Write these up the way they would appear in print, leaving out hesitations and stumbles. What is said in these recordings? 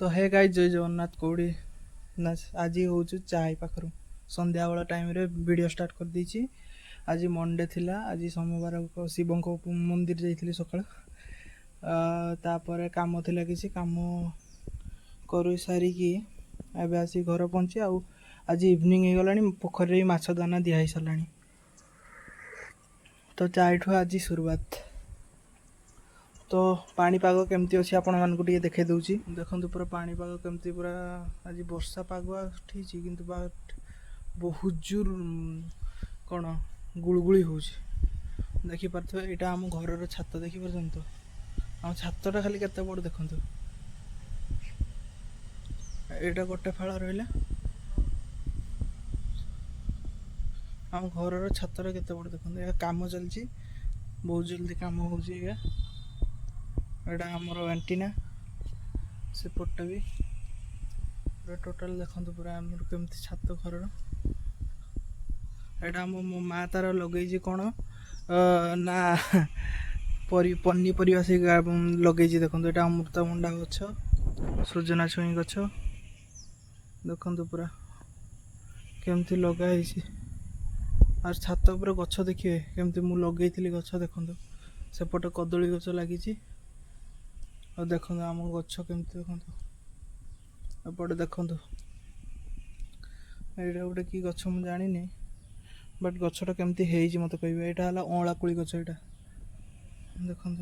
तो hey guys जय जगन्नाथ कौड़ी ना आज हूँ चाय पाखर संध्या बेला टाइम रे वीडियो स्टार्ट कर दी। आज मंडे थिला आज सोमवार शिव मंदिर जाइली सकाळ तापर काम थिला किसी काम कर सारिकी एबे आसी घर पहुँचे आज इवनिंग हो गलानी पोखरी माछ दाना दिखाई सारा तो चाय ठू आज शुरुआत। तो पाणीपाग केमती अच्छी आपण मानक टे देखे दूची देखो पूरा पाणीपाग केमती पूरा आज वर्षा पाग उठी किंतु बहुत जोर कौन गुड़गुड़ी हो देखी पारे यहाँ आम घर छात देखी पार तो आम छातटा खाली केते बड़ देखु यहाँ गोटे फाड़ रहा आम घर छातटा केते बड़ देखो काम चलती बहुत जल्दी काम हो एटा आमर एंटीना सेपटा भी पूरा टोटाल देखो पूरा आमर केमती छात घर एटा मो माँ तार लगे कौन ना पनीपरिया से लगे देखो यहाँ अमृतभंडा गछ सृजना छुई गछ देखो पूरा केमती लगाई और छात उपर गछ देखिए केमती मु लगे गछ देखो सेपटे कदली गछ लगी और देखो आम गछ केमती देखो एपटे देखो यहाँ गोटे कि गछ मुझे जानी बट गछटा केमती है मत कह यहाँ अँला कोली गछ यहाँ देखो यहाँ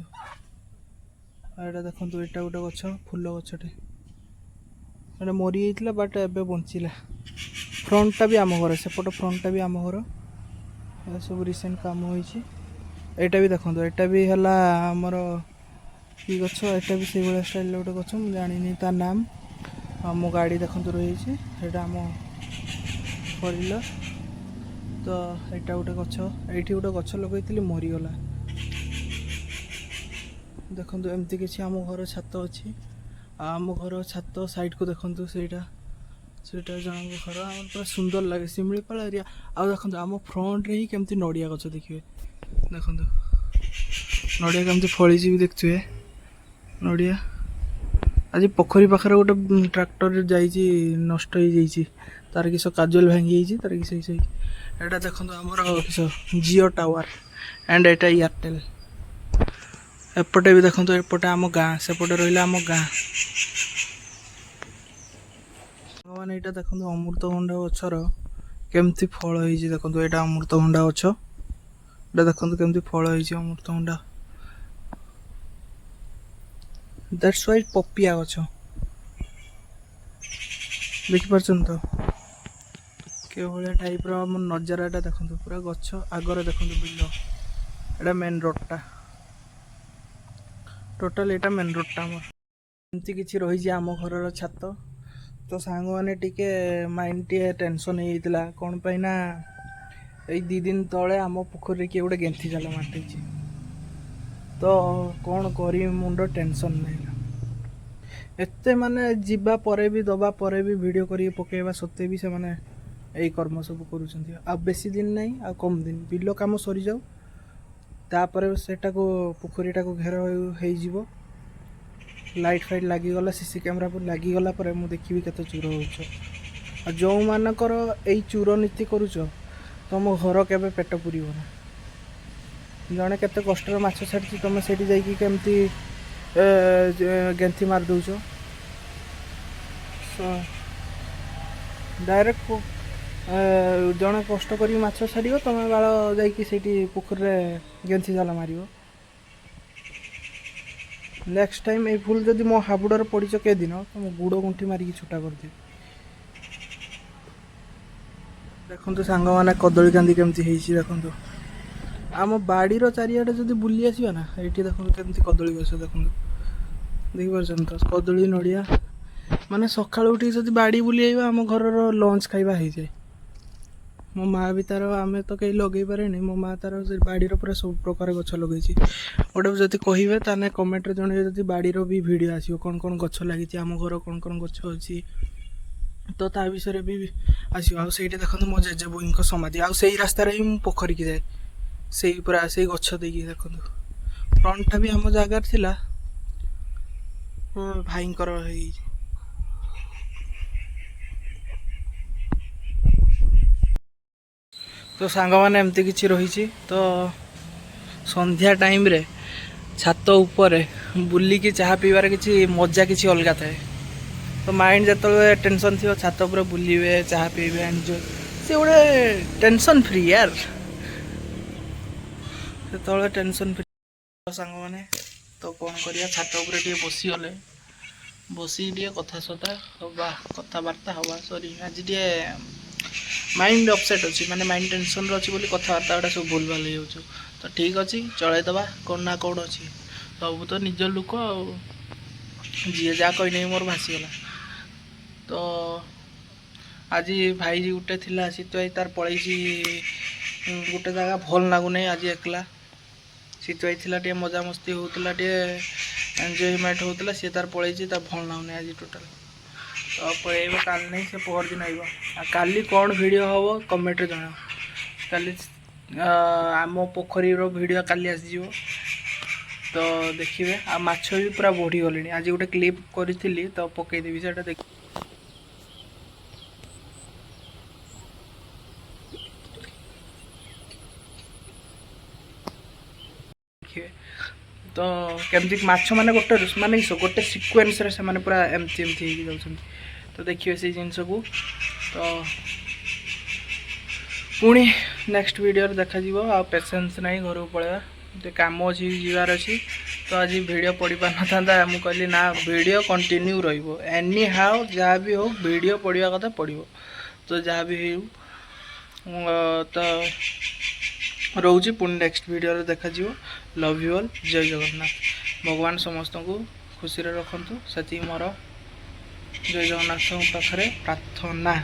देखो यहाँ गोटे गछ फूल गछटे ये मरी जाता बट एबे बंचला फ्रंटा भी आम घर सेपट फ्रंटा भी आम घर सब रिसेंट काम होइछि। एटा भी देखो एटा भी है आमर कि गछ एटा भी से भाया स्टाइल गोटे गछ मुझे जानी तार नाम मो गाड़ी देखो रही है आम फरिलर तो यहाँ गोटे गछ ये गोटे गछ लगे मरीगला देखो एमती किसी आम घर छात अच्छी आम घर छात साइड को देखो ସେଇଟା जन घर आम पूरा सुंदर लगे शिमिलीपाल एरिया आ देखो आम फ्रंट रे ही केमती नड़िया गछ देखिए देखो नड़िया केमती फली भी देखुए नड़िया आज पोखरी पाखे गोटे ट्रैक्टर जाइए नष्ट हो जाइए तार किस काजुअल भांगी तार किस यहाँ देखो आमर किस जियो टावर एंड एटा एयरटेल एपटे भी देखो एपटे आम गाँ सेपटे रहा आम गाँ मैंने यहाँ देखो अमृतभंडा गचर केमती फल हो देखो यहाँ अमृतभंडा गच यहाँ देखो केमती फल हो अमृतभंडा दैट्स व्हाई पपिया गच देखिपार तो के भाया टाइप नजारा देखो पूरा गच आगर देखो बिल यहाँ मेन रोडटा टोटाल यहाँ मेन रोडटा एमती किसी रही आम घर छात तो सांग मैंने टिके माइंड टे टेंशन होता कौन पाइना ये 2 दिन तले आम पोखरी किए गोटे गेंथी जाल मारते तो कौन करी मुंड टेंशन नहीं एते माने जीवा परे भी दबा परे भी वीडियो करी पकेबा सत्ते भी से माने यही कर्म सब करूछंती आ बेसी दिन नहीं आ कम दिन बिल काम सरी जाऊ तापर सेटा को पोखरीटा को घेर हो जीवो लाइट फाइट लगिगला सीसी कैमेरा पर लगिगला पर मु देखी केते चूर हो जो मानकर यही चूर नीति करुच तुम घर केबे पेट पुरीब ना जड़े केते कष्ट माछ छाड़ी तुम से केमती गेंथी मार दौच डायरेक्ट जड़े कष्ट कर माछ छाड़ तुम बाल जाकि पोखरी गेंथी जाल मार नेक्स्ट टाइम ये भूल जदि मो हाबुड़र पड़च के दिन तो मो गुड़ गुंठी मारिकी छुटा कर दे देखो सांग मैंने कदली कांदी केमती देखो आम बाड़ीर चारिआडे जदि बुली आसवा ना ये देखो केमती कदली गछ देखो देखिपार तो कदली नड़िया माने सकाल उठी जदि बाड़ी बुली आम घर लंच खाइबा हो जाए मो माँ भी तार आम तो कहीं लगे पारे मो माँ तार बाड़ीर पूरा सब प्रकार गछ लगे गोटे जब कहे ताने कमेंट जन जब बाड़ीर भी वीडियो आसो कौन कौन गछ लगी आम घर कौन कौन गछ अच्छी तो ता विषय भी आसो आ देखो मो जेजेबुई समाधि आ रास्तार ही पोखरी की जाए से पूरा से गछ देखिए देखो फ्रंटा भी आम जगार भाईंकर तो सांगमाने एमती किछि रही तो संध्या टाइम रे छात ऊपर बुलिकी चाह पीबार किछि मजा किछि अलगा थाए। तो माइंड जो टेंशन थी छात उपर बुलिबे चाह पीबे एंजॉय से गोटे टेंशन फ्री यार से टेंशन फ्री सांग मैंने। तो कौन करिया छात उपर टे बसीगले बसी टे कथा सथा हवा कथबार्ता हवा सॉरी आज टे माइंड अपसेट अच्छी माने माइंड टेंशन अच्छी बोली कथबार्ता गुटा सब भूल भाल हो। तो ठीक अच्छे चलईदबा कौन ना कौन अच्छी सब तो निज लोक जी जहाँ कही नहीं मोर भासीगला। तो आज भाई गोटे थिला सीतुआई तार पलैसी गोटे जगह भल लगुना आज एकला सीतुआई थिला टे मजा मस्ती होता टे एंजॉयमेंट होता सी तार पलैसी तार भल लगुना आज टोटाल। तो पलैब काल नहीं से पहर दिन आइब काली कौन वीडियो हम कमेंट जनाओ काली आम पोखरी वीडियो काली आसीज। तो देखिए आ माछ भी पूरा बढ़ी गले आज गोटे क्लिप करी तो पकईदेवी से देख तो केमती माछ मैंने गोटे माने गोटे सिक्वेन्स रे से माने पूरा एमती एमती जाउछन। तो देखिए से जिनस को तो पुणी नेक्स्ट वीडियो देखा जीवो आ पेशेंस नहीं घर को पळेबा तो काम अच्छी जीवार अच्छी। तो आज वीडियो पढ़ी पार ना मुझे कहली ना वीडियो कंटिन्यू रहिबो एनी हाउ जहाँ भी हो वीडियो पढ़ा कथा पढ़ो। तो जहाँ भी हो तो रोची पुणी नेक्स्ट वीडियो देखा जीवो। लव यू ऑल जय जगन्नाथ भगवान समस्त को खुशी रखु से मोर जय जगन्नाथ पाखे प्रार्थना।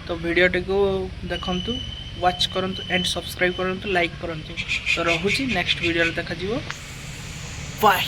तो वीडियो टी को देखंतु वॉच करंतु एंड सब्सक्राइब करंतु लाइक करंतु। तो रहुची नेक्स्ट वीडियो देखा जीवो बाय।